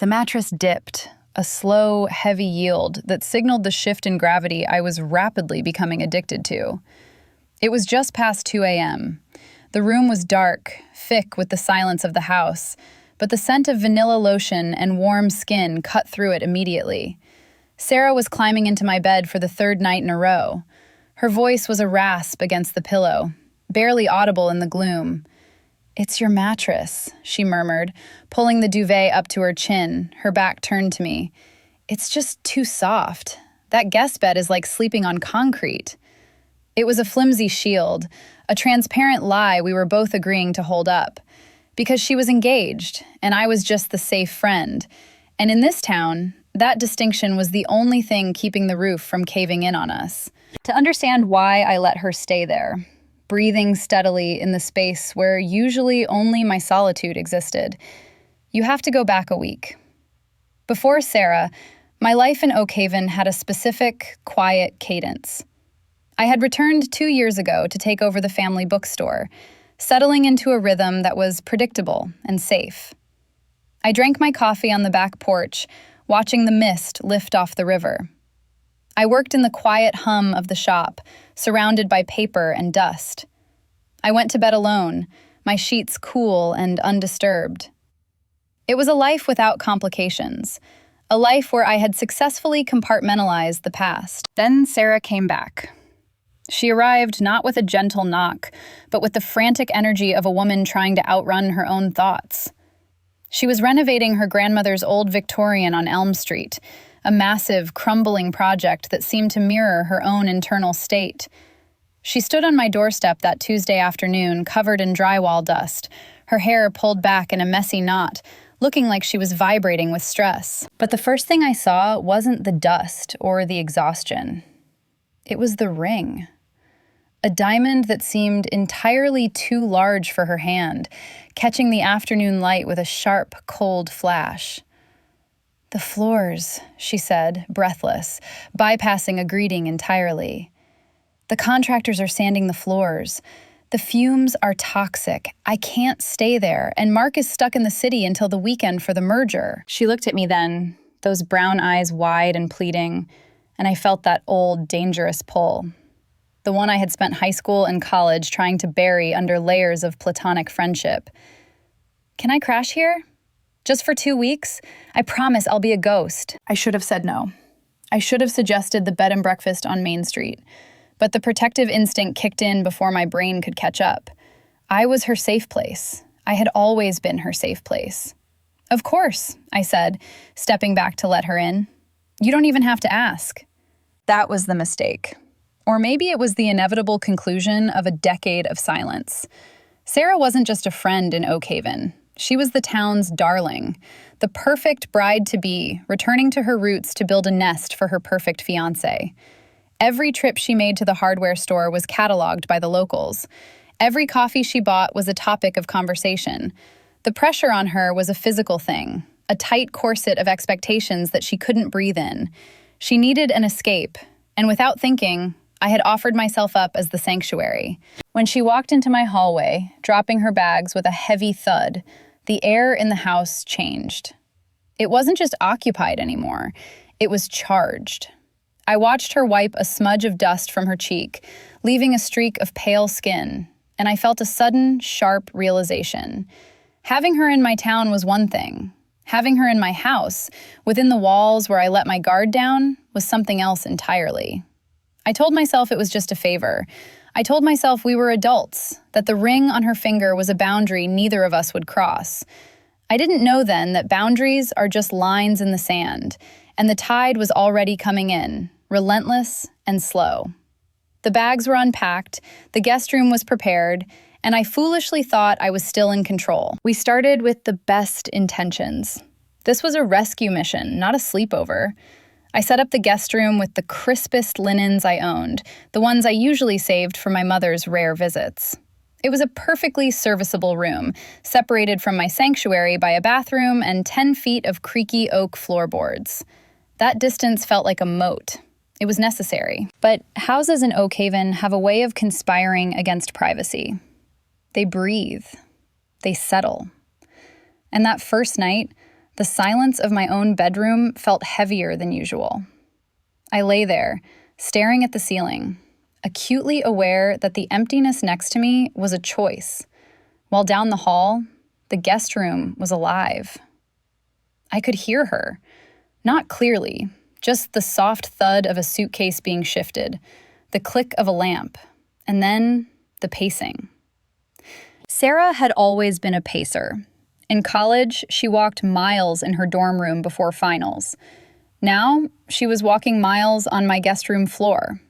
The mattress dipped, a slow, heavy yield that signaled the shift in gravity I was rapidly becoming addicted to. It was just past 2 a.m. The room was dark, thick with the silence of the house, but the scent of vanilla lotion and warm skin cut through it immediately. Sarah was climbing into my bed for the third night in a row. Her voice was a rasp against the pillow, barely audible in the gloom. "It's your mattress," she murmured, pulling the duvet up to her chin, her back turned to me. "It's just too soft. That guest bed is like sleeping on concrete." It was a flimsy shield, a transparent lie we were both agreeing to hold up. Because she was engaged, and I was just the safe friend. And in this town, that distinction was the only thing keeping the roof from caving in on us. To understand why I let her stay there, breathing steadily in the space where usually only my solitude existed, you have to go back a week. Before Sarah, my life in Oak Haven had a specific, quiet cadence. I had returned 2 years ago to take over the family bookstore, settling into a rhythm that was predictable and safe. I drank my coffee on the back porch, watching the mist lift off the river. I worked in the quiet hum of the shop, surrounded by paper and dust. I went to bed alone, my sheets cool and undisturbed. It was a life without complications, a life where I had successfully compartmentalized the past. Then Sarah came back. She arrived not with a gentle knock, but with the frantic energy of a woman trying to outrun her own thoughts. She was renovating her grandmother's old Victorian on Elm Street, a massive, crumbling project that seemed to mirror her own internal state. She stood on my doorstep that Tuesday afternoon, covered in drywall dust, her hair pulled back in a messy knot, looking like she was vibrating with stress. But the first thing I saw wasn't the dust or the exhaustion. It was the ring. A diamond that seemed entirely too large for her hand, catching the afternoon light with a sharp, cold flash. "The floors," she said, breathless, bypassing a greeting entirely. "The contractors are sanding the floors. The fumes are toxic. I can't stay there, and Mark is stuck in the city until the weekend for the merger." She looked at me then, those brown eyes wide and pleading, and I felt that old, dangerous pull. The one I had spent high school and college trying to bury under layers of platonic friendship. "Can I crash here? Just for 2 weeks? I promise I'll be a ghost." I should have said no. I should have suggested the bed and breakfast on Main Street, but the protective instinct kicked in before my brain could catch up. I was her safe place. I had always been her safe place. "Of course," I said, stepping back to let her in. "You don't even have to ask." That was the mistake. Or maybe it was the inevitable conclusion of a decade of silence. Sarah wasn't just a friend in Oak Haven. She was the town's darling, the perfect bride-to-be, returning to her roots to build a nest for her perfect fiance. Every trip she made to the hardware store was cataloged by the locals. Every coffee she bought was a topic of conversation. The pressure on her was a physical thing, a tight corset of expectations that she couldn't breathe in. She needed an escape, and without thinking, I had offered myself up as the sanctuary. When she walked into my hallway, dropping her bags with a heavy thud, the air in the house changed. It wasn't just occupied anymore, it was charged. I watched her wipe a smudge of dust from her cheek, leaving a streak of pale skin, and I felt a sudden, sharp realization. Having her in my town was one thing. Having her in my house, within the walls where I let my guard down, was something else entirely. I told myself it was just a favor. I told myself we were adults, that the ring on her finger was a boundary neither of us would cross. I didn't know then that boundaries are just lines in the sand, and the tide was already coming in, relentless and slow. The bags were unpacked, the guest room was prepared, and I foolishly thought I was still in control. We started with the best intentions. This was a rescue mission, not a sleepover. I set up the guest room with the crispest linens I owned, the ones I usually saved for my mother's rare visits. It was a perfectly serviceable room, separated from my sanctuary by a bathroom and 10 feet of creaky oak floorboards. That distance felt like a moat. It was necessary. But houses in Oak Haven have a way of conspiring against privacy. They breathe. They settle. And that first night, The silence of my own bedroom felt heavier than usual. I lay there, staring at the ceiling, acutely aware that the emptiness next to me was a choice, while down the hall, the guest room was alive. I could hear her, not clearly, just the soft thud of a suitcase being shifted, the click of a lamp, and then the pacing. Sarah had always been a pacer. In college, she walked miles in her dorm room before finals. Now, she was walking miles on my guest room floor.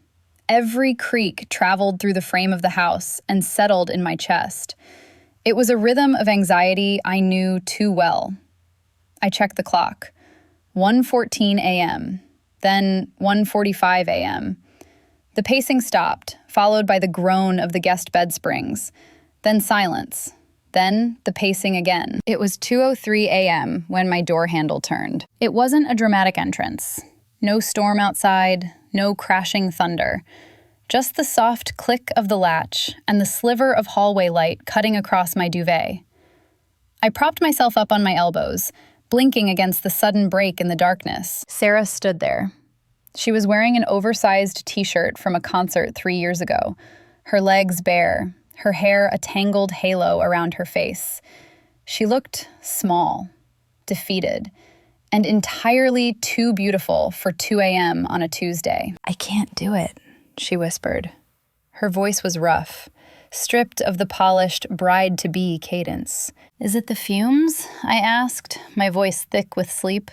Every creak traveled through the frame of the house and settled in my chest. It was a rhythm of anxiety I knew too well. I checked the clock. 1:14 a.m., then 1:45 a.m. The pacing stopped, followed by the groan of the guest bed springs, then silence, then the pacing again. It was 2:03 a.m. when my door handle turned. It wasn't a dramatic entrance. No storm outside, no crashing thunder. Just the soft click of the latch and the sliver of hallway light cutting across my duvet. I propped myself up on my elbows, blinking against the sudden break in the darkness. Sarah stood there. She was wearing an oversized t-shirt from a concert 3 years ago, her legs bare, her hair a tangled halo around her face. She looked small, defeated, and entirely too beautiful for 2 a.m. on a Tuesday. "I can't do it," she whispered. Her voice was rough, stripped of the polished bride-to-be cadence. "Is it the fumes?" I asked, my voice thick with sleep.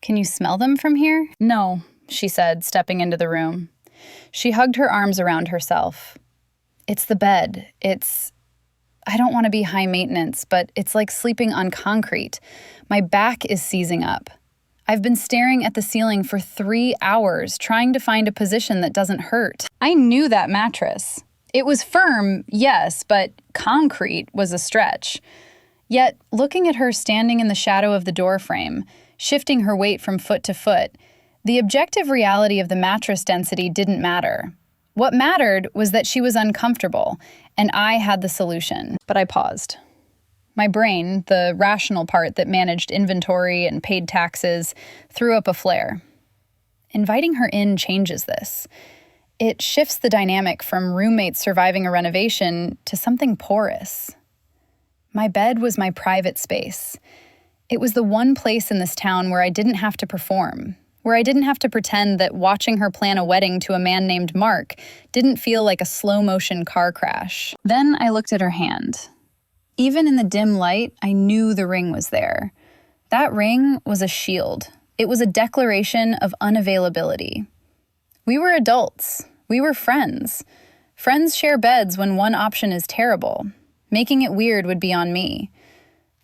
"Can you smell them from here?" "No," she said, stepping into the room. She hugged her arms around herself. "It's the bed. I don't want to be high maintenance, but it's like sleeping on concrete. My back is seizing up. I've been staring at the ceiling for 3 hours, trying to find a position that doesn't hurt. I knew that mattress. It was firm, yes, but concrete was a stretch. Yet, looking at her standing in the shadow of the doorframe, shifting her weight from foot to foot, the objective reality of the mattress density didn't matter. What mattered was that she was uncomfortable, and I had the solution. But I paused. My brain, the rational part that managed inventory and paid taxes, threw up a flare. Inviting her in changes this. It shifts the dynamic from roommates surviving a renovation to something porous. My bed was my private space. It was the one place in this town where I didn't have to perform, where I didn't have to pretend that watching her plan a wedding to a man named Mark didn't feel like a slow-motion car crash. Then I looked at her hand. Even in the dim light, I knew the ring was there. That ring was a shield. It was a declaration of unavailability. We were adults. We were friends. Friends share beds when one option is terrible. Making it weird would be on me.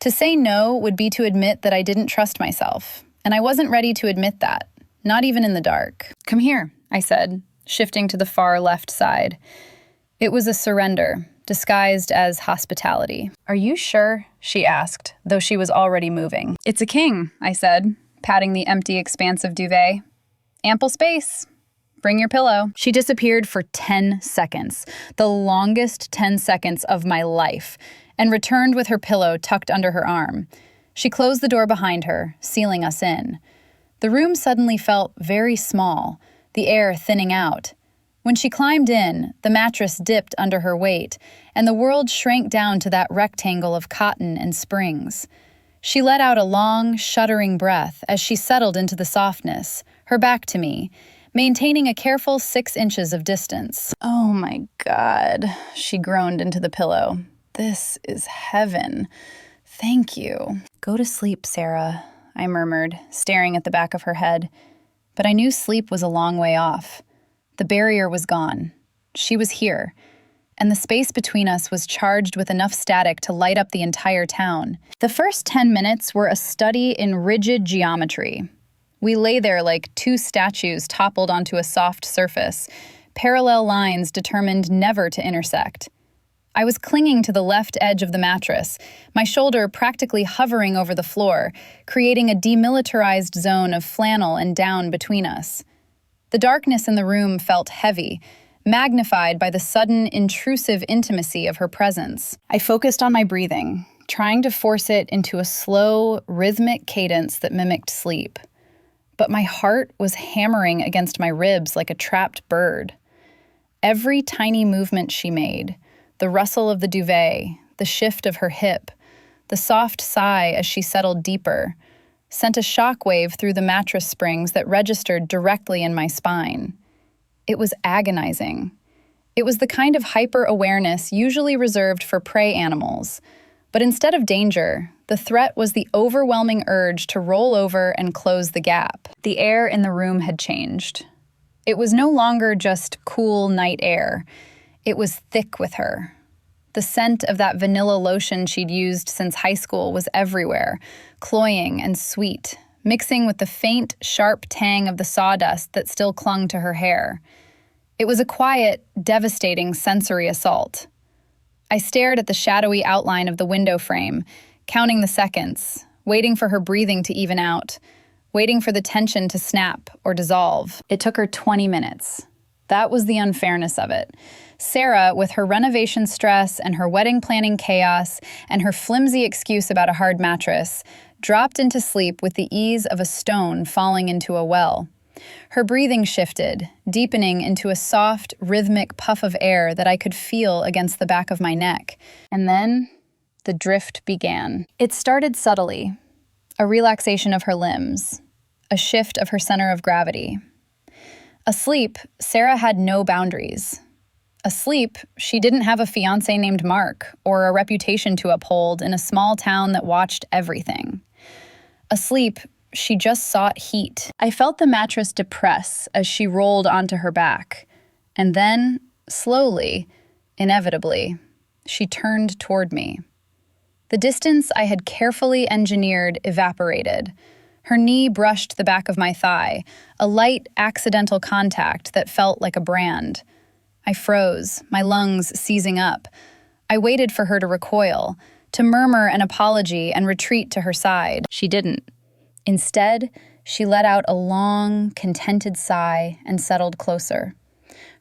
To say no would be to admit that I didn't trust myself, and I wasn't ready to admit that, not even in the dark. "Come here," I said, shifting to the far left side. It was a surrender, disguised as hospitality. "Are you sure?" she asked, though she was already moving. "It's a king," I said, patting the empty expanse of duvet. "Ample space. Bring your pillow." She disappeared for 10 seconds, the longest 10 seconds of my life, and returned with her pillow tucked under her arm. She closed the door behind her, sealing us in. The room suddenly felt very small, the air thinning out. When she climbed in, the mattress dipped under her weight, and the world shrank down to that rectangle of cotton and springs. She let out a long, shuddering breath as she settled into the softness, her back to me, maintaining a careful 6 inches of distance. "Oh my God," she groaned into the pillow. "This is heaven. Thank you." "Go to sleep, Sarah," I murmured, staring at the back of her head. But I knew sleep was a long way off. The barrier was gone. She was here. And the space between us was charged with enough static to light up the entire town. The first 10 minutes were a study in rigid geometry. We lay there like two statues toppled onto a soft surface, parallel lines determined never to intersect. I was clinging to the left edge of the mattress, my shoulder practically hovering over the floor, creating a demilitarized zone of flannel and down between us. The darkness in the room felt heavy, magnified by the sudden, intrusive intimacy of her presence. I focused on my breathing, trying to force it into a slow, rhythmic cadence that mimicked sleep. But my heart was hammering against my ribs like a trapped bird. Every tiny movement she made, the rustle of the duvet, the shift of her hip, the soft sigh as she settled deeper, sent a shockwave through the mattress springs that registered directly in my spine. It was agonizing. It was the kind of hyper-awareness usually reserved for prey animals. But instead of danger, the threat was the overwhelming urge to roll over and close the gap. The air in the room had changed. It was no longer just cool night air. It was thick with her. The scent of that vanilla lotion she'd used since high school was everywhere, cloying and sweet, mixing with the faint, sharp tang of the sawdust that still clung to her hair. It was a quiet, devastating sensory assault. I stared at the shadowy outline of the window frame, counting the seconds, waiting for her breathing to even out, waiting for the tension to snap or dissolve. It took her 20 minutes. That was the unfairness of it. Sarah, with her renovation stress and her wedding planning chaos and her flimsy excuse about a hard mattress, dropped into sleep with the ease of a stone falling into a well. Her breathing shifted, deepening into a soft, rhythmic puff of air that I could feel against the back of my neck. And then the drift began. It started subtly, a relaxation of her limbs, a shift of her center of gravity. Asleep, Sarah had no boundaries. Asleep, she didn't have a fiance named Mark or a reputation to uphold in a small town that watched everything. Asleep, she just sought heat. I felt the mattress depress as she rolled onto her back. And then, slowly, inevitably, she turned toward me. The distance I had carefully engineered evaporated. Her knee brushed the back of my thigh, a light, accidental contact that felt like a brand. I froze, my lungs seizing up. I waited for her to recoil, to murmur an apology and retreat to her side. She didn't. Instead, she let out a long, contented sigh and settled closer.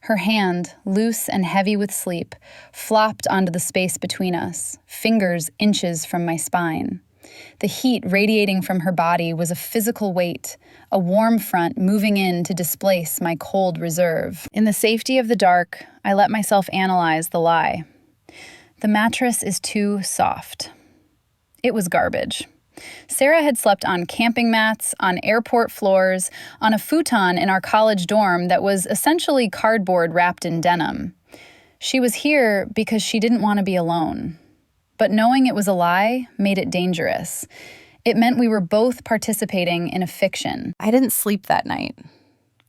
Her hand, loose and heavy with sleep, flopped onto the space between us, fingers inches from my spine. The heat radiating from her body was a physical weight, a warm front moving in to displace my cold reserve. In the safety of the dark, I let myself analyze the lie. The mattress is too soft. It was garbage. Sarah had slept on camping mats, on airport floors, on a futon in our college dorm that was essentially cardboard wrapped in denim. She was here because she didn't want to be alone. But knowing it was a lie made it dangerous. It meant we were both participating in a fiction. I didn't sleep that night.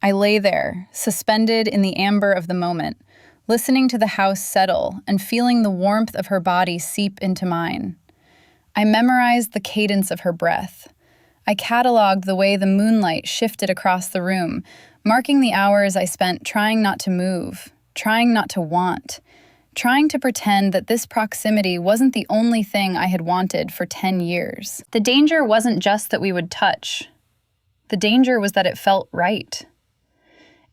I lay there, suspended in the amber of the moment, listening to the house settle and feeling the warmth of her body seep into mine. I memorized the cadence of her breath. I cataloged the way the moonlight shifted across the room, marking the hours I spent trying not to move, trying not to want, trying to pretend that this proximity wasn't the only thing I had wanted for 10 years. The danger wasn't just that we would touch. The danger was that it felt right.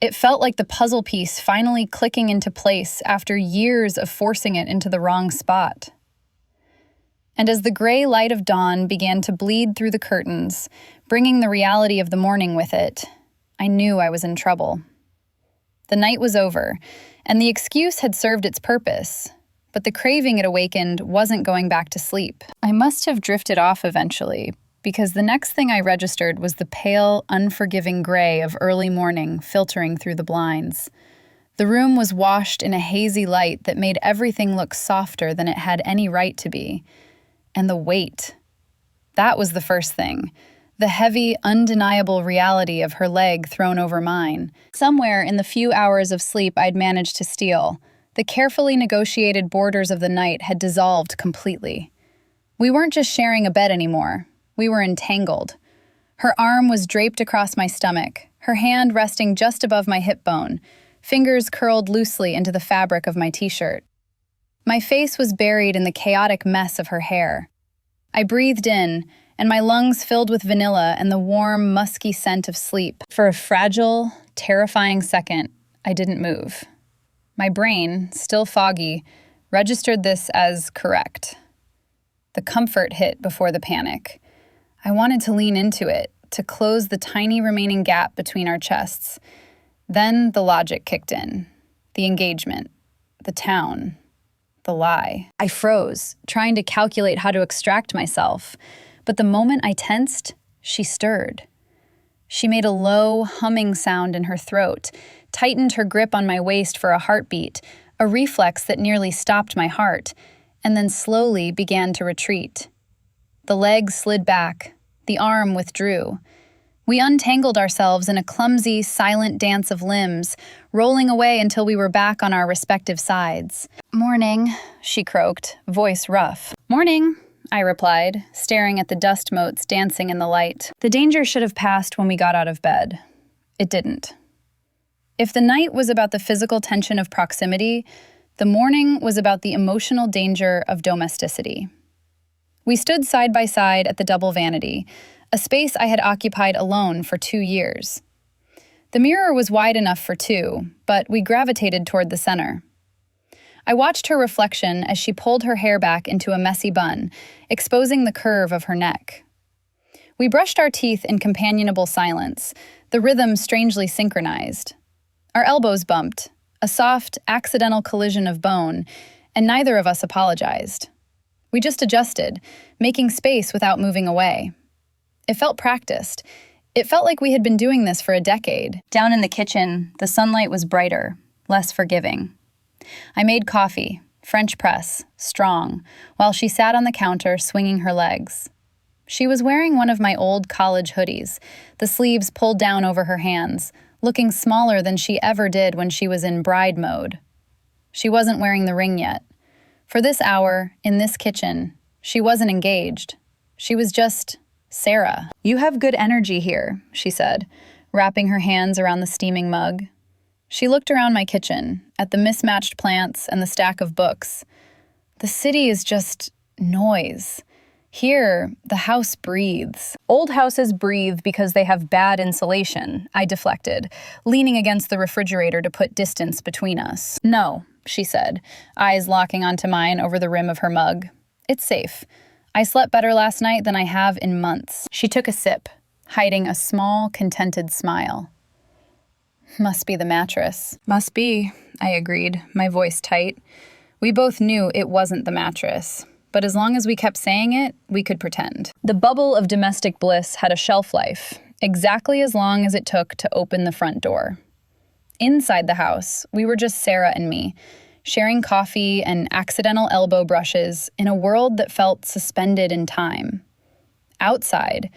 It felt like the puzzle piece finally clicking into place after years of forcing it into the wrong spot. And as the gray light of dawn began to bleed through the curtains, bringing the reality of the morning with it, I knew I was in trouble. The night was over, and the excuse had served its purpose, but the craving it awakened wasn't going back to sleep. I must have drifted off eventually, because the next thing I registered was the pale, unforgiving gray of early morning filtering through the blinds. The room was washed in a hazy light that made everything look softer than it had any right to be. And the weight. That was the first thing. The heavy, undeniable reality of her leg thrown over mine. Somewhere in the few hours of sleep I'd managed to steal, the carefully negotiated borders of the night had dissolved completely. We weren't just sharing a bed anymore. We were entangled. Her arm was draped across my stomach, her hand resting just above my hip bone, fingers curled loosely into the fabric of my t-shirt. My face was buried in the chaotic mess of her hair. I breathed in, and my lungs filled with vanilla and the warm, musky scent of sleep. For a fragile, terrifying second, I didn't move. My brain, still foggy, registered this as correct. The comfort hit before the panic. I wanted to lean into it, to close the tiny remaining gap between our chests. Then the logic kicked in. The engagement. The town. The lie. I froze, trying to calculate how to extract myself. But the moment I tensed, she stirred. She made a low, humming sound in her throat, tightened her grip on my waist for a heartbeat, a reflex that nearly stopped my heart, and then slowly began to retreat. The leg slid back. The arm withdrew. We untangled ourselves in a clumsy, silent dance of limbs, rolling away until we were back on our respective sides. "Morning," she croaked, voice rough. "Morning," I replied, staring at the dust motes dancing in the light. The danger should have passed when we got out of bed. It didn't. If the night was about the physical tension of proximity, the morning was about the emotional danger of domesticity. We stood side by side at the double vanity, a space I had occupied alone for 2 years. The mirror was wide enough for two, but we gravitated toward the center. I watched her reflection as she pulled her hair back into a messy bun, exposing the curve of her neck. We brushed our teeth in companionable silence, the rhythm strangely synchronized. Our elbows bumped, a soft, accidental collision of bone, and neither of us apologized. We just adjusted, making space without moving away. It felt practiced. It felt like we had been doing this for a decade. Down in the kitchen, the sunlight was brighter, less forgiving. I made coffee, French press, strong, while she sat on the counter swinging her legs. She was wearing one of my old college hoodies, the sleeves pulled down over her hands, looking smaller than she ever did when she was in bride mode. She wasn't wearing the ring yet. For this hour, in this kitchen, she wasn't engaged. She was just Sarah. "You have good energy here," she said, wrapping her hands around the steaming mug. She looked around my kitchen, at the mismatched plants and the stack of books. "The city is just noise. Here, the house breathes." "Old houses breathe because they have bad insulation," I deflected, leaning against the refrigerator to put distance between us. "No," she said, eyes locking onto mine over the rim of her mug. "It's safe. I slept better last night than I have in months." She took a sip, hiding a small, contented smile. "Must be the mattress." "Must be," I agreed, my voice tight. We both knew it wasn't the mattress, but as long as we kept saying it, we could pretend. The bubble of domestic bliss had a shelf life, exactly as long as it took to open the front door. Inside the house, we were just Sarah and me, sharing coffee and accidental elbow brushes in a world that felt suspended in time. Outside,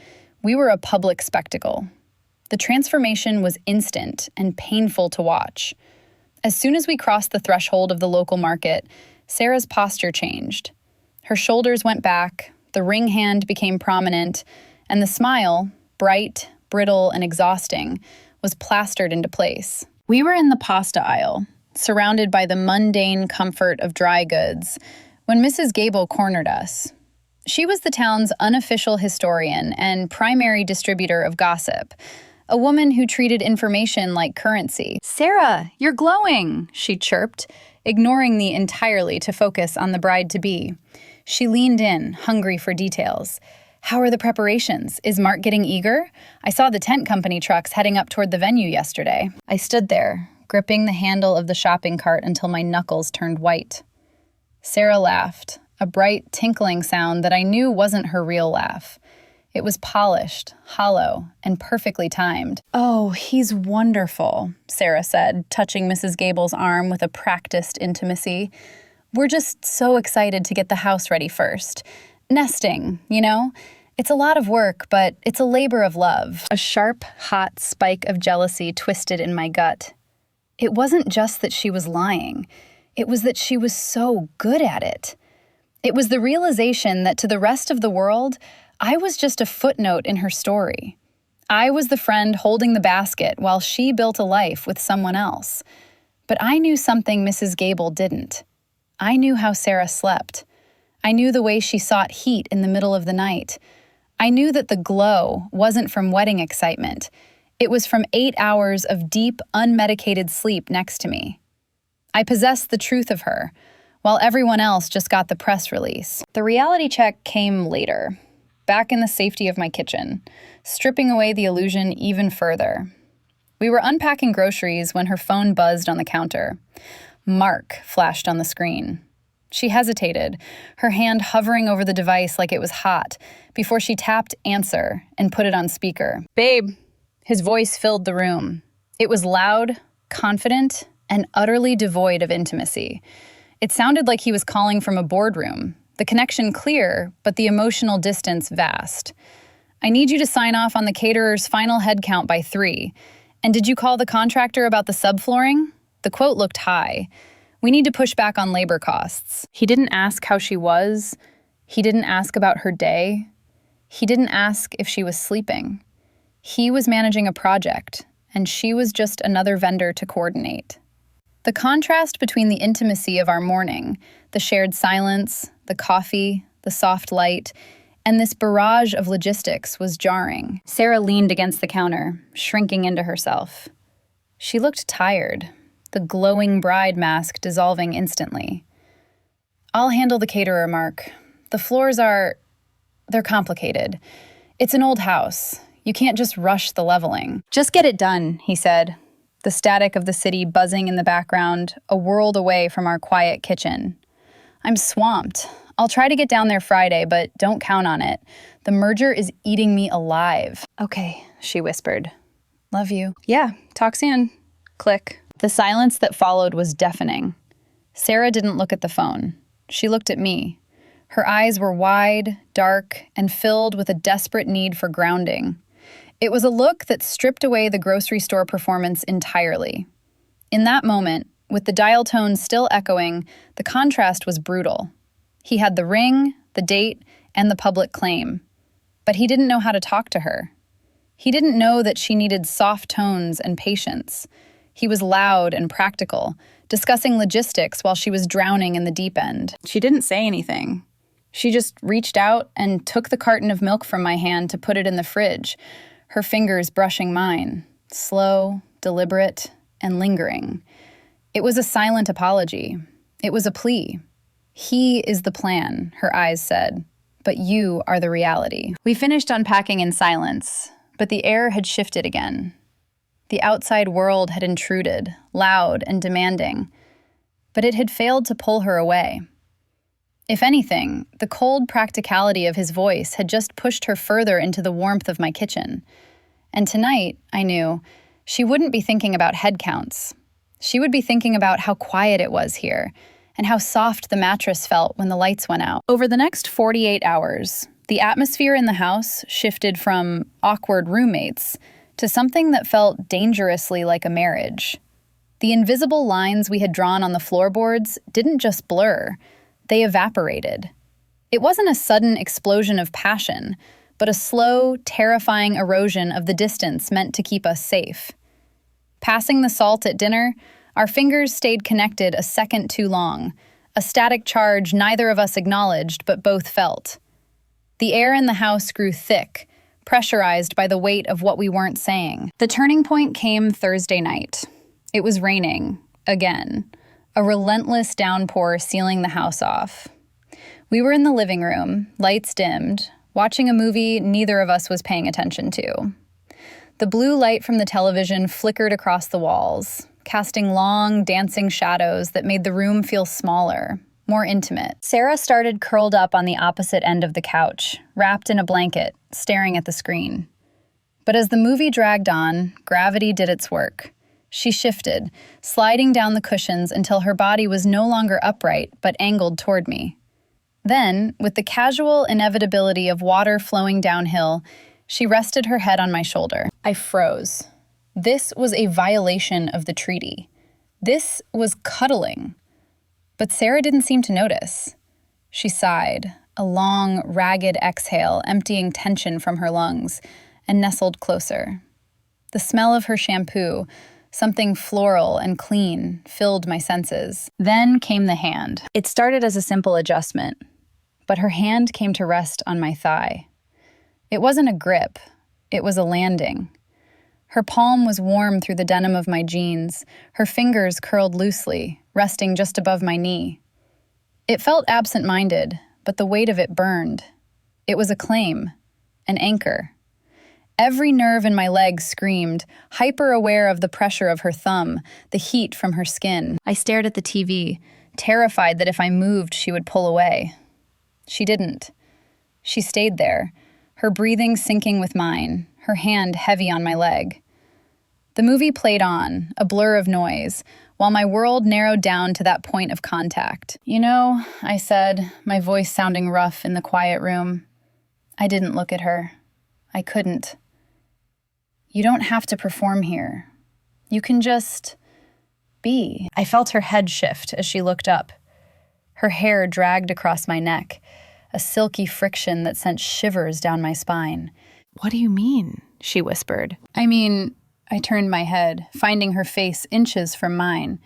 we were a public spectacle. The transformation was instant and painful to watch. As soon as we crossed the threshold of the local market, Sarah's posture changed. Her shoulders went back, the ring hand became prominent, and the smile, bright, brittle, and exhausting, was plastered into place. We were in the pasta aisle, surrounded by the mundane comfort of dry goods, when Mrs. Gable cornered us. She was the town's unofficial historian and primary distributor of gossip, a woman who treated information like currency. "Sarah, you're glowing," she chirped, ignoring me entirely to focus on the bride-to-be. She leaned in, hungry for details. "How are the preparations? Is Mark getting eager? I saw the tent company trucks heading up toward the venue yesterday." I stood there, gripping the handle of the shopping cart until my knuckles turned white. Sarah laughed, a bright, tinkling sound that I knew wasn't her real laugh. It was polished, hollow, and perfectly timed. "Oh, he's wonderful," Sarah said, touching Mrs. Gable's arm with a practiced intimacy. "We're just so excited to get the house ready first. Nesting, you know? It's a lot of work, but it's a labor of love." A sharp, hot spike of jealousy twisted in my gut. It wasn't just that she was lying. It was that she was so good at it. It was the realization that to the rest of the world, I was just a footnote in her story. I was the friend holding the basket while she built a life with someone else. But I knew something Mrs. Gable didn't. I knew how Sarah slept. I knew the way she sought heat in the middle of the night. I knew that the glow wasn't from wedding excitement. It was from 8 hours of deep, unmedicated sleep next to me. I possessed the truth of her, while everyone else just got the press release. The reality check came later, back in the safety of my kitchen, stripping away the illusion even further. We were unpacking groceries when her phone buzzed on the counter. Mark flashed on the screen. She hesitated, her hand hovering over the device like it was hot, before she tapped answer and put it on speaker. "Babe." His voice filled the room. It was loud, confident, and utterly devoid of intimacy. It sounded like he was calling from a boardroom, the connection clear, but the emotional distance vast. "I need you to sign off on the caterer's final head count by 3. And did you call the contractor about the subflooring? The quote looked high. We need to push back on labor costs." He didn't ask how she was. He didn't ask about her day. He didn't ask if she was sleeping. He was managing a project, and she was just another vendor to coordinate. The contrast between the intimacy of our morning, the shared silence, the coffee, the soft light, and this barrage of logistics was jarring. Sarah leaned against the counter, shrinking into herself. She looked tired, the glowing bride mask dissolving instantly. "I'll handle the caterer, Mark. The floors they're complicated. It's an old house. You can't just rush the leveling." "Just get it done," he said, the static of the city buzzing in the background, a world away from our quiet kitchen. "I'm swamped. I'll try to get down there Friday, but don't count on it. The merger is eating me alive." "Okay," she whispered. "Love you." "Yeah, talk soon." Click. The silence that followed was deafening. Sarah didn't look at the phone. She looked at me. Her eyes were wide, dark, and filled with a desperate need for grounding. It was a look that stripped away the grocery store performance entirely. In that moment, with the dial tone still echoing, the contrast was brutal. He had the ring, the date, and the public claim. But he didn't know how to talk to her. He didn't know that she needed soft tones and patience. He was loud and practical, discussing logistics while she was drowning in the deep end. She didn't say anything. She just reached out and took the carton of milk from my hand to put it in the fridge, her fingers brushing mine, slow, deliberate, and lingering. It was a silent apology. It was a plea. "He is the plan," her eyes said, "but you are the reality." We finished unpacking in silence, but the air had shifted again. The outside world had intruded, loud and demanding, but it had failed to pull her away. If anything, the cold practicality of his voice had just pushed her further into the warmth of my kitchen. And tonight, I knew, she wouldn't be thinking about head counts. She would be thinking about how quiet it was here, and how soft the mattress felt when the lights went out. Over the next 48 hours, the atmosphere in the house shifted from awkward roommates to something that felt dangerously like a marriage. The invisible lines we had drawn on the floorboards didn't just blur, they evaporated. It wasn't a sudden explosion of passion, but a slow, terrifying erosion of the distance meant to keep us safe. Passing the salt at dinner, our fingers stayed connected a second too long, a static charge neither of us acknowledged but both felt. The air in the house grew thick, pressurized by the weight of what we weren't saying. The turning point came Thursday night. It was raining, again, a relentless downpour sealing the house off. We were in the living room, lights dimmed, watching a movie neither of us was paying attention to. The blue light from the television flickered across the walls, casting long, dancing shadows that made the room feel smaller, more intimate. Sarah started curled up on the opposite end of the couch, wrapped in a blanket, staring at the screen. But as the movie dragged on, gravity did its work. She shifted, sliding down the cushions until her body was no longer upright, but angled toward me. Then, with the casual inevitability of water flowing downhill, she rested her head on my shoulder. I froze. This was a violation of the treaty. This was cuddling. But Sarah didn't seem to notice. She sighed, a long, ragged exhale emptying tension from her lungs, and nestled closer. The smell of her shampoo, something floral and clean, filled my senses. Then came the hand. It started as a simple adjustment, but her hand came to rest on my thigh. It wasn't a grip, it was a landing. Her palm was warm through the denim of my jeans, her fingers curled loosely, resting just above my knee. It felt absent-minded, but the weight of it burned. It was a claim, an anchor. Every nerve in my leg screamed, hyper-aware of the pressure of her thumb, the heat from her skin. I stared at the TV, terrified that if I moved, she would pull away. She didn't. She stayed there, her breathing syncing with mine, her hand heavy on my leg. The movie played on, a blur of noise, while my world narrowed down to that point of contact. "You know," I said, my voice sounding rough in the quiet room. I didn't look at her. I couldn't. "You don't have to perform here. You can just be." I felt her head shift as she looked up. Her hair dragged across my neck, a silky friction that sent shivers down my spine. "What do you mean?" she whispered. I turned my head, finding her face inches from mine.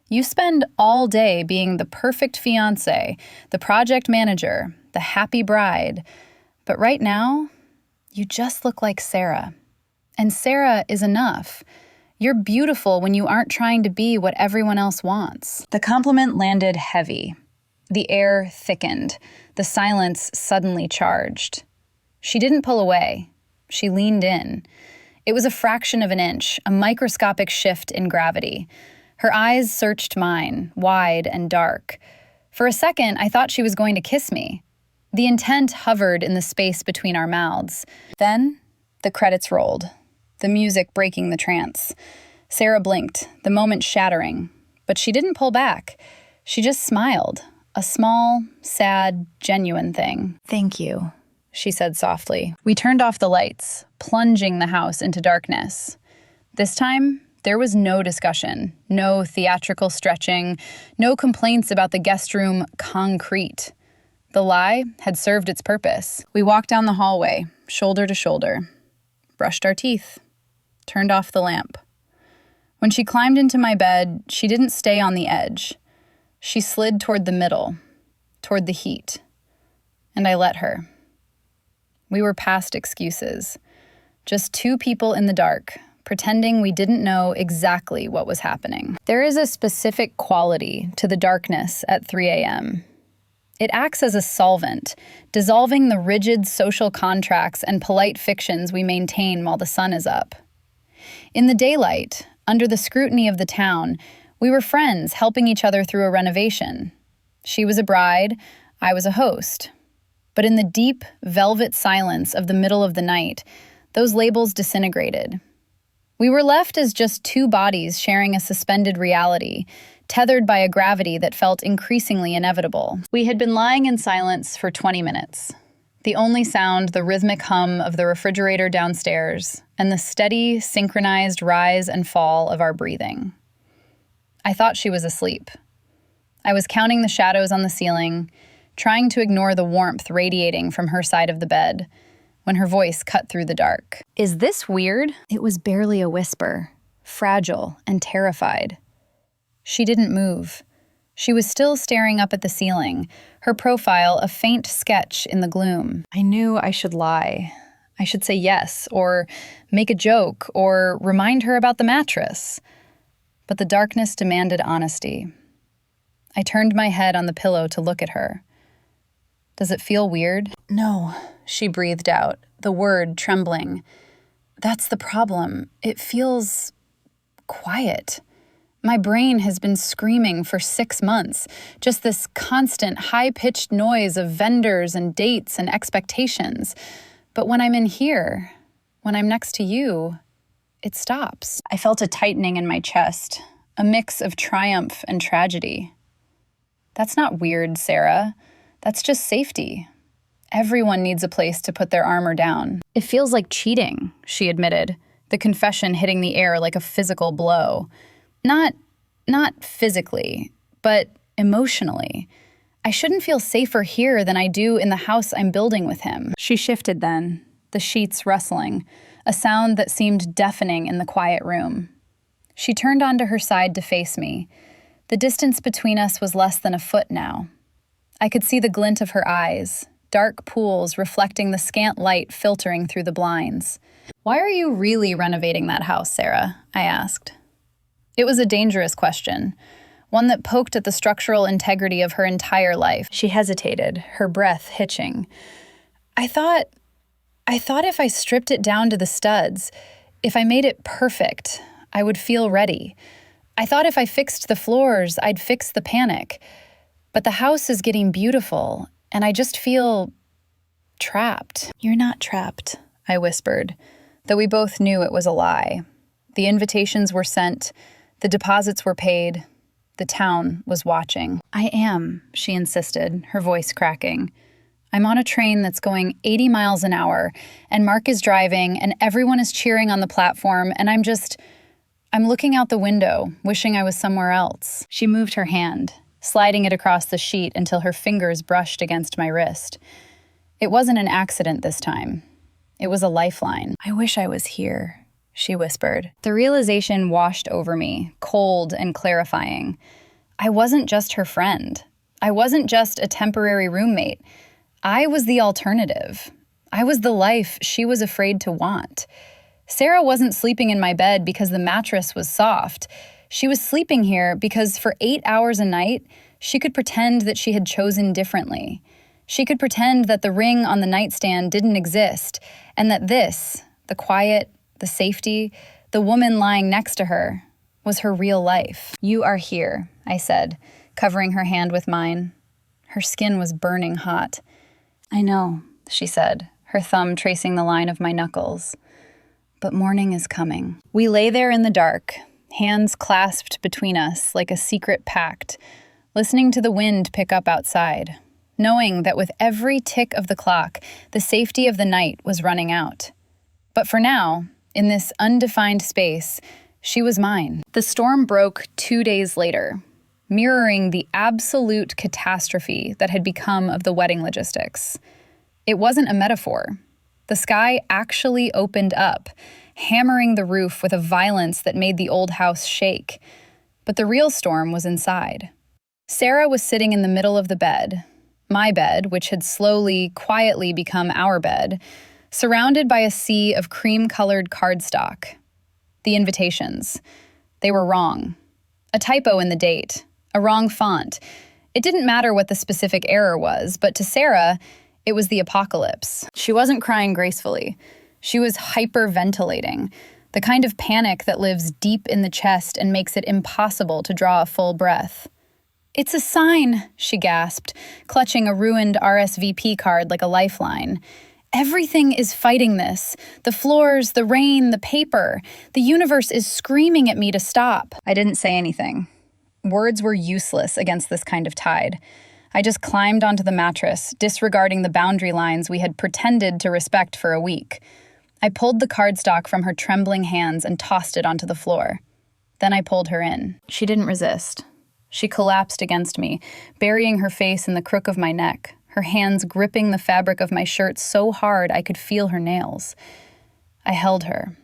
"You spend all day being the perfect fiance, the project manager, the happy bride. But right now, you just look like Sarah. And Sarah is enough. You're beautiful when you aren't trying to be what everyone else wants." The compliment landed heavy. The air thickened, the silence suddenly charged. She didn't pull away. She leaned in. It was a fraction of an inch, a microscopic shift in gravity. Her eyes searched mine, wide and dark. For a second, I thought she was going to kiss me. The intent hovered in the space between our mouths. Then, the credits rolled, the music breaking the trance. Sarah blinked, the moment shattering. But she didn't pull back. She just smiled, a small, sad, genuine thing. "Thank you," she said softly. We turned off the lights, plunging the house into darkness. This time, there was no discussion, no theatrical stretching, no complaints about the guest room concrete. The lie had served its purpose. We walked down the hallway, shoulder to shoulder, brushed our teeth, turned off the lamp. When she climbed into my bed, she didn't stay on the edge. She slid toward the middle, toward the heat, and I let her. We were past excuses, just two people in the dark, pretending we didn't know exactly what was happening. There is a specific quality to the darkness at 3 a.m. It acts as a solvent, dissolving the rigid social contracts and polite fictions we maintain while the sun is up. In the daylight, under the scrutiny of the town, we were friends helping each other through a renovation. She was a bride, I was a host. But in the deep, velvet silence of the middle of the night, those labels disintegrated. We were left as just two bodies sharing a suspended reality, tethered by a gravity that felt increasingly inevitable. We had been lying in silence for 20 minutes. The only sound, the rhythmic hum of the refrigerator downstairs, and the steady, synchronized rise and fall of our breathing. I thought she was asleep. I was counting the shadows on the ceiling, trying to ignore the warmth radiating from her side of the bed, when her voice cut through the dark. "Is this weird?" It was barely a whisper, fragile and terrified. She didn't move. She was still staring up at the ceiling, her profile a faint sketch in the gloom. I knew I should lie. I should say yes, or make a joke, or remind her about the mattress. But the darkness demanded honesty. I turned my head on the pillow to look at her. "Does it feel weird?" "No," she breathed out, the word trembling. "That's the problem. It feels quiet. My brain has been screaming for 6 months, just this constant high-pitched noise of vendors and dates and expectations. But when I'm in here, when I'm next to you, it stops." I felt a tightening in my chest, a mix of triumph and tragedy. "That's not weird, Sarah. That's just safety. Everyone needs a place to put their armor down." "It feels like cheating," she admitted, the confession hitting the air like a physical blow. Not physically, but emotionally. I shouldn't feel safer here than I do in the house I'm building with him." She shifted then, the sheets rustling, a sound that seemed deafening in the quiet room. She turned onto her side to face me. The distance between us was less than a foot now. I could see the glint of her eyes, dark pools reflecting the scant light filtering through the blinds. "Why are you really renovating that house, Sarah?" I asked. It was a dangerous question, one that poked at the structural integrity of her entire life. She hesitated, her breath hitching. I thought if I stripped it down to the studs, if I made it perfect, I would feel ready. I thought if I fixed the floors, I'd fix the panic. But the house is getting beautiful, and I just feel trapped. You're not trapped, I whispered, though we both knew it was a lie. The invitations were sent, the deposits were paid, the town was watching. I am, she insisted, her voice cracking. I'm on a train that's going 80 miles an hour, and Mark is driving, and everyone is cheering on the platform, and I'm looking out the window, wishing I was somewhere else. She moved her hand, sliding it across the sheet until her fingers brushed against my wrist. It wasn't an accident this time. It was a lifeline. I wish I was here, she whispered. The realization washed over me, cold and clarifying. I wasn't just her friend. I wasn't just a temporary roommate. I was the alternative. I was the life she was afraid to want. Sarah wasn't sleeping in my bed because the mattress was soft. She was sleeping here because for 8 hours a night, she could pretend that she had chosen differently. She could pretend that the ring on the nightstand didn't exist, and that this, the quiet, the safety, the woman lying next to her, was her real life. You are here, I said, covering her hand with mine. Her skin was burning hot. I know, she said, her thumb tracing the line of my knuckles. But morning is coming. We lay there in the dark, hands clasped between us like a secret pact, listening to the wind pick up outside, knowing that with every tick of the clock, the safety of the night was running out. But for now, in this undefined space, she was mine. The storm broke 2 days later, mirroring the absolute catastrophe that had become of the wedding logistics. It wasn't a metaphor. The sky actually opened up, hammering the roof with a violence that made the old house shake. But the real storm was inside. Sarah was sitting in the middle of the bed, my bed, which had slowly, quietly become our bed, surrounded by a sea of cream-colored cardstock. The invitations. They were wrong. A typo in the date. A wrong font. It didn't matter what the specific error was, but to Sarah, it was the apocalypse. She wasn't crying gracefully. She was hyperventilating, the kind of panic that lives deep in the chest and makes it impossible to draw a full breath. It's a sign, she gasped, clutching a ruined RSVP card like a lifeline. Everything is fighting this. The floors, the rain, the paper. The universe is screaming at me to stop. I didn't say anything. Words were useless against this kind of tide. I just climbed onto the mattress, disregarding the boundary lines we had pretended to respect for a week. I pulled the cardstock from her trembling hands and tossed it onto the floor. Then I pulled her in. She didn't resist. She collapsed against me, burying her face in the crook of my neck, her hands gripping the fabric of my shirt so hard I could feel her nails. I held her.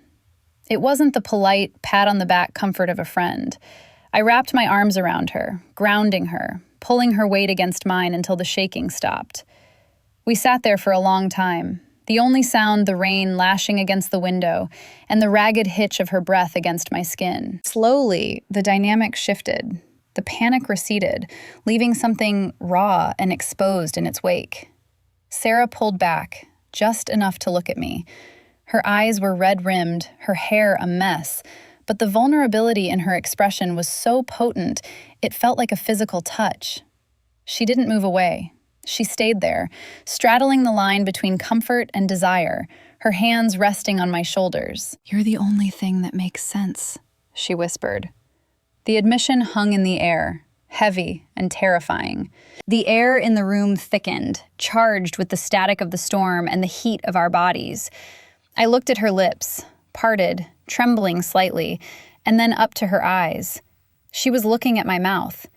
It wasn't the polite, pat-on-the-back comfort of a friend. I wrapped my arms around her, grounding her, pulling her weight against mine until the shaking stopped. We sat there for a long time, the only sound the rain lashing against the window and the ragged hitch of her breath against my skin. Slowly, the dynamic shifted. The panic receded, leaving something raw and exposed in its wake. Sarah pulled back, just enough to look at me. Her eyes were red-rimmed, her hair a mess, but the vulnerability in her expression was so potent, it felt like a physical touch. She didn't move away. She stayed there, straddling the line between comfort and desire, her hands resting on my shoulders. "You're the only thing that makes sense," she whispered. The admission hung in the air, heavy and terrifying. The air in the room thickened, charged with the static of the storm and the heat of our bodies. I looked at her lips, parted, trembling slightly, and then up to her eyes. She was looking at my mouth.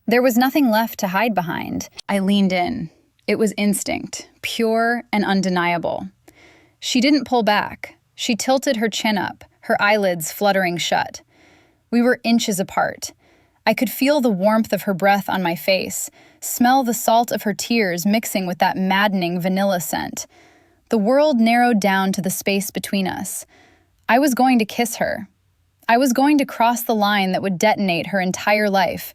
There was nothing left to hide behind. I leaned in. It was instinct, pure and undeniable. She didn't pull back. She tilted her chin up, her eyelids fluttering shut. We were inches apart. I could feel the warmth of her breath on my face, smell the salt of her tears mixing with that maddening vanilla scent. The world narrowed down to the space between us. I was going to kiss her. I was going to cross the line that would detonate her entire life,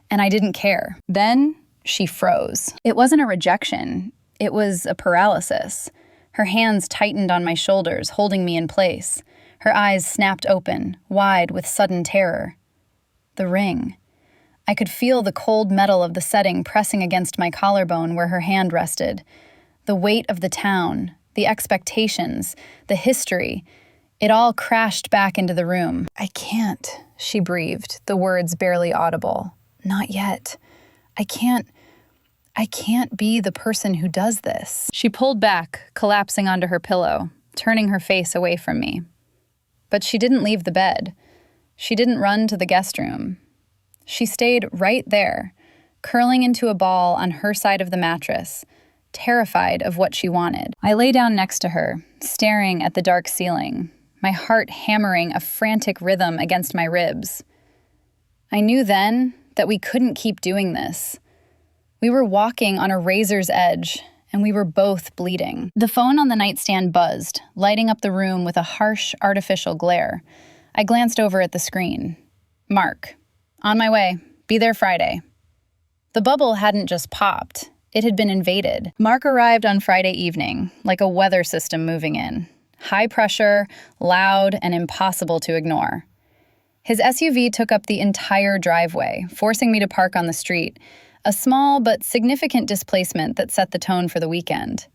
and I didn't care. Then she froze. It wasn't a rejection. It was a paralysis. Her hands tightened on my shoulders, holding me in place. Her eyes snapped open, wide with sudden terror. The ring. I could feel the cold metal of the setting pressing against my collarbone where her hand rested. The weight of the town, the expectations, the history, it all crashed back into the room. "I can't," she breathed, the words barely audible. "Not yet. I can't be the person who does this." She pulled back, collapsing onto her pillow, turning her face away from me. But she didn't leave the bed. She didn't run to the guest room. She stayed right there, curling into a ball on her side of the mattress, terrified of what she wanted. I lay down next to her, staring at the dark ceiling, my heart hammering a frantic rhythm against my ribs. I knew then that we couldn't keep doing this. We were walking on a razor's edge, and we were both bleeding. The phone on the nightstand buzzed, lighting up the room with a harsh, artificial glare. I glanced over at the screen. "Mark. On my way. Be there Friday." The bubble hadn't just popped. It had been invaded. Mark arrived on Friday evening, like a weather system moving in. High pressure, loud, and impossible to ignore. His SUV took up the entire driveway, forcing me to park on the street, a small but significant displacement that set the tone for the weekend.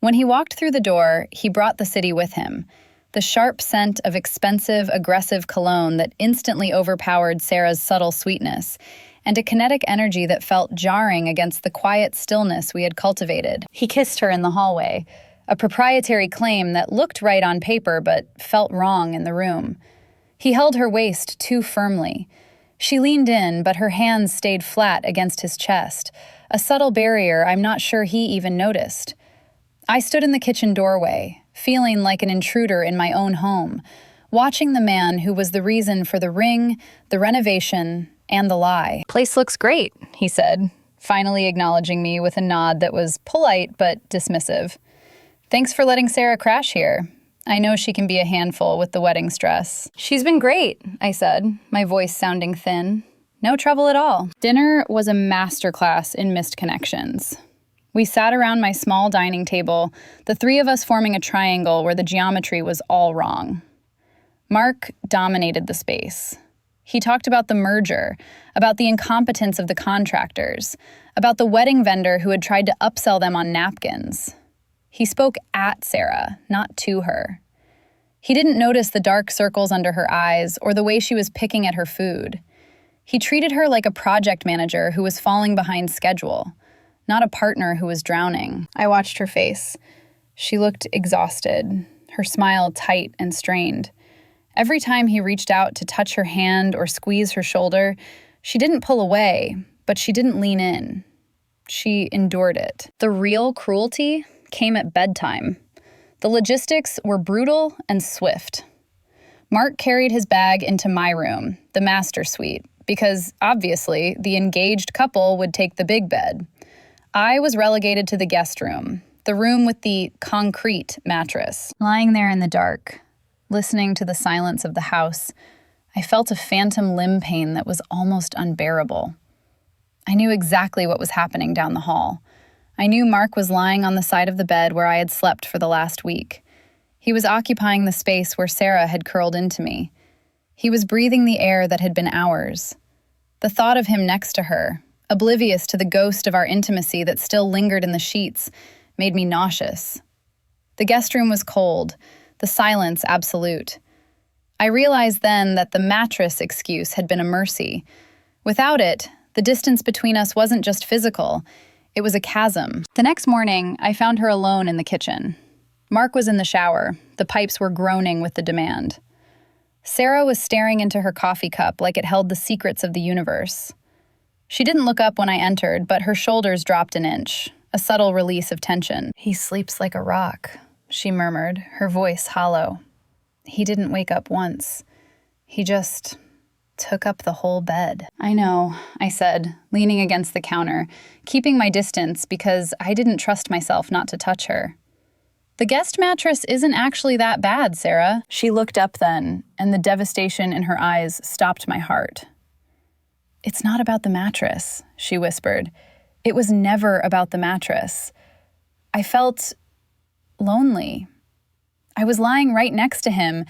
When he walked through the door, he brought the city with him, the sharp scent of expensive, aggressive cologne that instantly overpowered Sarah's subtle sweetness, and a kinetic energy that felt jarring against the quiet stillness we had cultivated. He kissed her in the hallway, a proprietary claim that looked right on paper but felt wrong in the room. He held her waist too firmly. She leaned in, but her hands stayed flat against his chest, a subtle barrier I'm not sure he even noticed. I stood in the kitchen doorway, feeling like an intruder in my own home, watching the man who was the reason for the ring, the renovation, and the lie. "Place looks great," he said, finally acknowledging me with a nod that was polite but dismissive. "Thanks for letting Sarah crash here. I know she can be a handful with the wedding stress." "She's been great," I said, my voice sounding thin. "No trouble at all." Dinner was a masterclass in missed connections. We sat around my small dining table, the three of us forming a triangle where the geometry was all wrong. Mark dominated the space. He talked about the merger, about the incompetence of the contractors, about the wedding vendor who had tried to upsell them on napkins. He spoke at Sarah, not to her. He didn't notice the dark circles under her eyes or the way she was picking at her food. He treated her like a project manager who was falling behind schedule, not a partner who was drowning. I watched her face. She looked exhausted, her smile tight and strained. Every time he reached out to touch her hand or squeeze her shoulder, she didn't pull away, but she didn't lean in. She endured it. The real cruelty came at bedtime. The logistics were brutal and swift. Mark carried his bag into my room, the master suite, because obviously the engaged couple would take the big bed. I was relegated to the guest room, the room with the concrete mattress. Lying there in the dark, listening to the silence of the house, I felt a phantom limb pain that was almost unbearable. I knew exactly what was happening down the hall. I knew Mark was lying on the side of the bed where I had slept for the last week. He was occupying the space where Sarah had curled into me. He was breathing the air that had been ours. The thought of him next to her, oblivious to the ghost of our intimacy that still lingered in the sheets, made me nauseous. The guest room was cold, the silence absolute. I realized then that the mattress excuse had been a mercy. Without it, the distance between us wasn't just physical. It was a chasm. The next morning, I found her alone in the kitchen. Mark was in the shower. The pipes were groaning with the demand. Sarah was staring into her coffee cup like it held the secrets of the universe. She didn't look up when I entered, but her shoulders dropped an inch, a subtle release of tension. "He sleeps like a rock," she murmured, her voice hollow. "He didn't wake up once. He just took up the whole bed." "I know," I said, leaning against the counter, keeping my distance because I didn't trust myself not to touch her. The guest mattress isn't actually that bad, Sarah. She looked up then, and the devastation in her eyes stopped my heart. It's not about the mattress, she whispered. It was never about the mattress. I felt lonely. I was lying right next to him,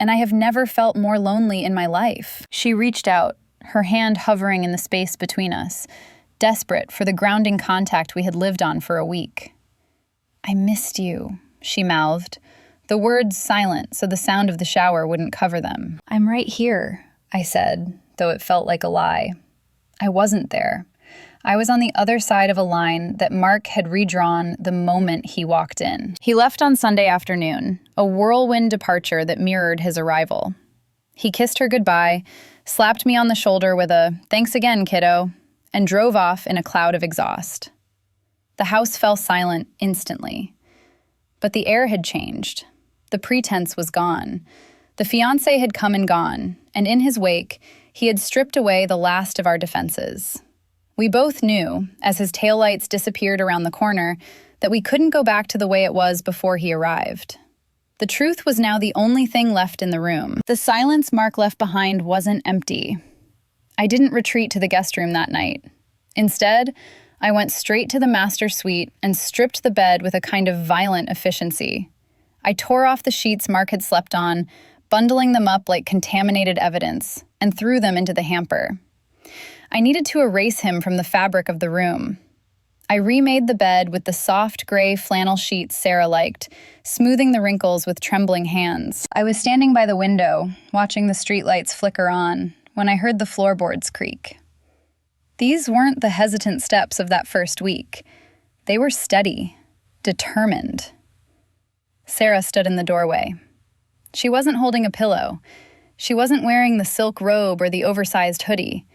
and I have never felt more lonely in my life. She reached out, her hand hovering in the space between us, desperate for the grounding contact we had lived on for a week. I missed you, she mouthed, the words silent so the sound of the shower wouldn't cover them. I'm right here, I said, though it felt like a lie. I wasn't there. I was on the other side of a line that Mark had redrawn the moment he walked in. He left on Sunday afternoon, a whirlwind departure that mirrored his arrival. He kissed her goodbye, slapped me on the shoulder with a "thanks again, kiddo," and drove off in a cloud of exhaust. The house fell silent instantly. But the air had changed. The pretense was gone. The fiance had come and gone, and in his wake, he had stripped away the last of our defenses. We both knew, as his taillights disappeared around the corner, that we couldn't go back to the way it was before he arrived. The truth was now the only thing left in the room. The silence Mark left behind wasn't empty. I didn't retreat to the guest room that night. Instead, I went straight to the master suite and stripped the bed with a kind of violent efficiency. I tore off the sheets Mark had slept on, bundling them up like contaminated evidence, and threw them into the hamper. I needed to erase him from the fabric of the room. I remade the bed with the soft gray flannel sheets Sarah liked, smoothing the wrinkles with trembling hands. I was standing by the window, watching the streetlights flicker on, when I heard the floorboards creak. These weren't the hesitant steps of that first week. They were steady, determined. Sarah stood in the doorway. She wasn't holding a pillow. She wasn't wearing the silk robe or the oversized hoodie.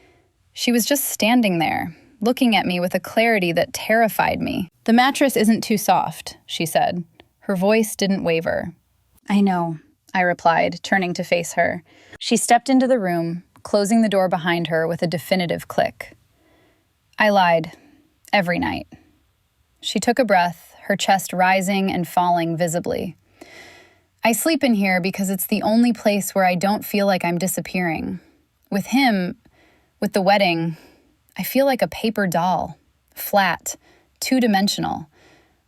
She was just standing there, looking at me with a clarity that terrified me. "The mattress isn't too soft," she said. Her voice didn't waver. "I know," I replied, turning to face her. She stepped into the room, closing the door behind her with a definitive click. I lied, every night. She took a breath, her chest rising and falling visibly. "I sleep in here because it's the only place where I don't feel like I'm disappearing. With him, with the wedding, I feel like a paper doll, flat, two-dimensional.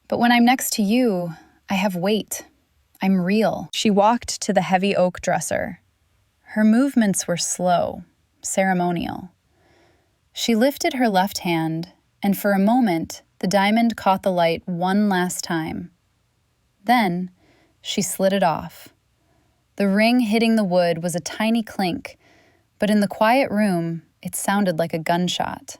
But when I'm next to you, I have weight. I'm real." She walked to the heavy oak dresser. Her movements were slow, ceremonial. She lifted her left hand, and for a moment, the diamond caught the light one last time. Then, she slid it off. The ring hitting the wood was a tiny clink, but in the quiet room, it sounded like a gunshot.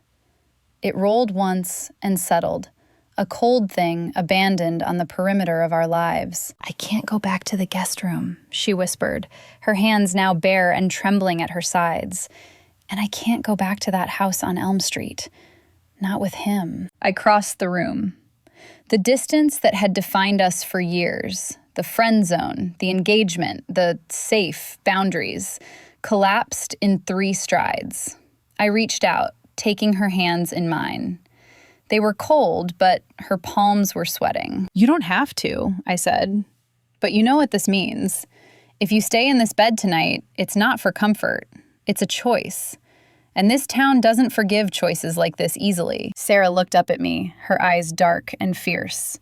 It rolled once and settled, a cold thing abandoned on the perimeter of our lives. "I can't go back to the guest room," she whispered, her hands now bare and trembling at her sides. "And I can't go back to that house on Elm Street. Not with him." I crossed the room. The distance that had defined us for years, the friend zone, the engagement, the safe boundaries, collapsed in 3 strides. I reached out, taking her hands in mine. They were cold, but her palms were sweating. "You don't have to," I said. "But you know what this means. If you stay in this bed tonight, it's not for comfort. It's a choice. And this town doesn't forgive choices like this easily." Sarah looked up at me, her eyes dark and fierce.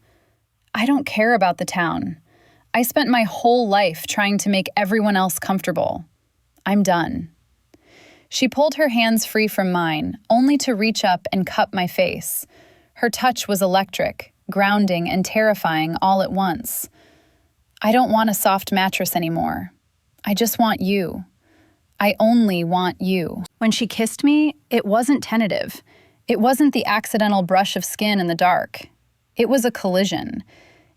"I don't care about the town. I spent my whole life trying to make everyone else comfortable. I'm done." She pulled her hands free from mine, only to reach up and cup my face. Her touch was electric, grounding and terrifying all at once. "I don't want a soft mattress anymore. I just want you. I only want you." When she kissed me, it wasn't tentative. It wasn't the accidental brush of skin in the dark. It was a collision.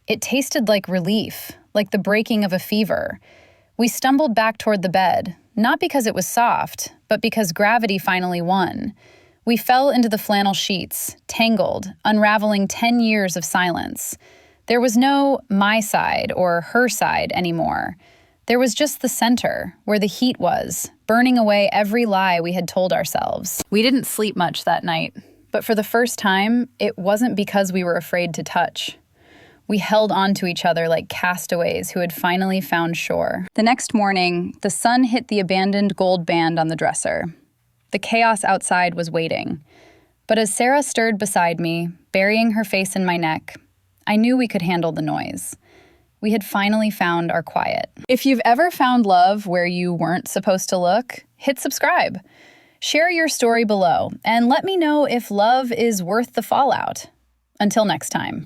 It tasted like relief, like the breaking of a fever. We stumbled back toward the bed, not because it was soft, but because gravity finally won. We fell into the flannel sheets, tangled, unraveling 10 years of silence. There was no my side or her side anymore. There was just the center, where the heat was, burning away every lie we had told ourselves. We didn't sleep much that night, but for the first time, it wasn't because we were afraid to touch. We held on to each other like castaways who had finally found shore. The next morning, the sun hit the abandoned gold band on the dresser. The chaos outside was waiting. But as Sarah stirred beside me, burying her face in my neck, I knew we could handle the noise. We had finally found our quiet. If you've ever found love where you weren't supposed to look, hit subscribe. Share your story below, and let me know if love is worth the fallout. Until next time.